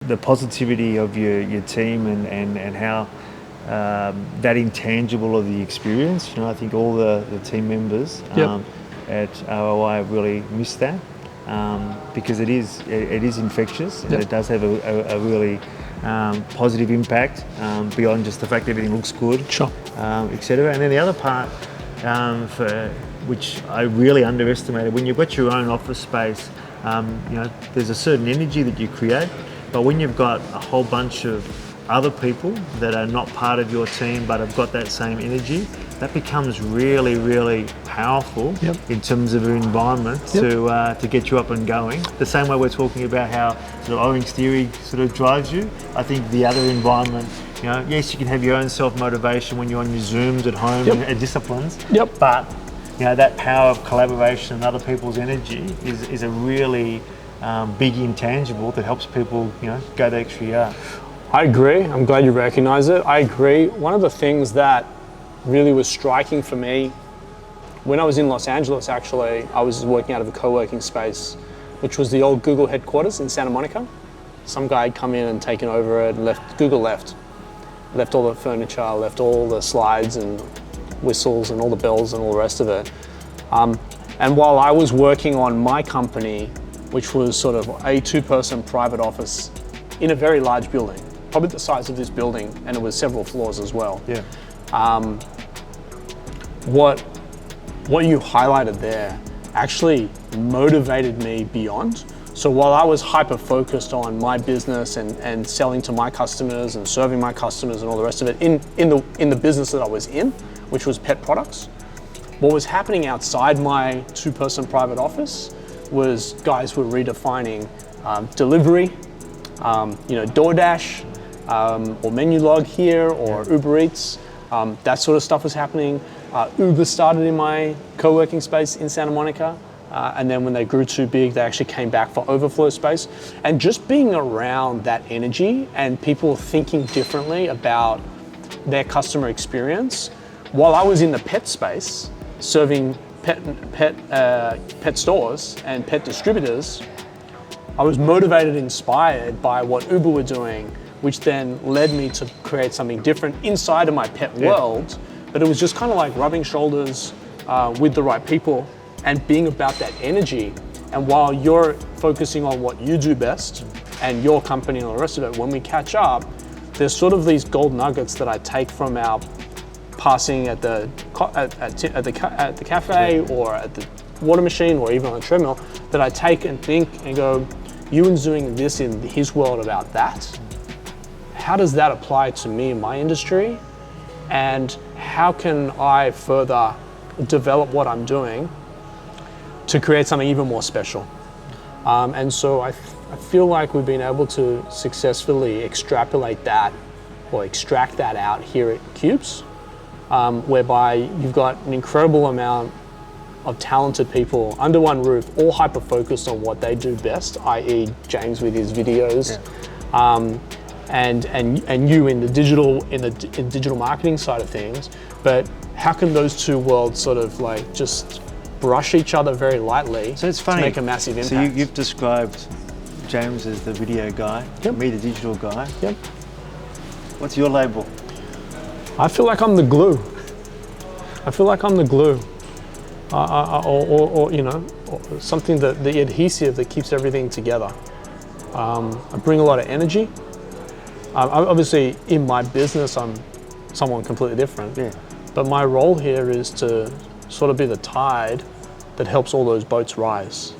the positivity of your team and how that intangible of the experience. I think all the team members at ROI really miss that because it is infectious and it does have a really positive impact beyond just the fact that everything looks good, etc. And then the other part, which I really underestimated, when you've got your own office space, there's a certain energy that you create, but when you've got a whole bunch of other people that are not part of your team but have got that same energy, that becomes really, really powerful in terms of an environment to get you up and going. The same way we're talking about how sort of Orange Theory sort of drives you, I think the other environment, yes, you can have your own self-motivation when you're on your Zooms at home and disciplines, but that power of collaboration and other people's energy is a really big intangible that helps people go the extra yard. I agree. I'm glad you recognize it. I agree. One of the things that really was striking for me when I was in Los Angeles, actually, I was working out of a co-working space, which was the old Google headquarters in Santa Monica. Some guy had come in and taken over it and left all the furniture, left all the slides and whistles and all the bells and all the rest of it. And while I was working on my company, which was sort of a 2-person private office in a very large building, probably the size of this building, and it was several floors as well. What you highlighted there actually motivated me beyond. So while I was hyper focused on my business and selling to my customers and serving my customers and all the rest of it in the business that I was in, which was pet products, what was happening outside my 2-person private office was guys were redefining delivery, DoorDash, or Menulog here, or Uber Eats. That sort of stuff was happening. Uber started in my co-working space in Santa Monica. And then when they grew too big, they actually came back for overflow space. And just being around that energy and people thinking differently about their customer experience, while I was in the pet space, serving pet stores and pet distributors, I was motivated and inspired by what Uber were doing, which then led me to create something different inside of my pet world. But it was just kind of like rubbing shoulders with the right people and being about that energy. And while you're focusing on what you do best and your company and all the rest of it, when we catch up, there's sort of these gold nuggets that I take from our passing at the cafe or at the water machine or even on the treadmill, that I take and think and go, Ewan's doing this in his world about that. How does that apply to me in my industry? And how can I further develop what I'm doing to create something even more special? And so I feel like we've been able to successfully extrapolate that or extract that out here at Cubes, whereby you've got an incredible amount of talented people under one roof, all hyper-focused on what they do best, i.e. James with his videos, and you in the digital marketing side of things. But how can those two worlds sort of like just brush each other very lightly so it's funny. To make a massive impact? So you've described James as the video guy, me the digital guy. What's your label? I feel like I'm the glue. Or something that the adhesive that keeps everything together. I bring a lot of energy. Obviously, in my business, I'm someone completely different. But my role here is to sort of be the tide that helps all those boats rise.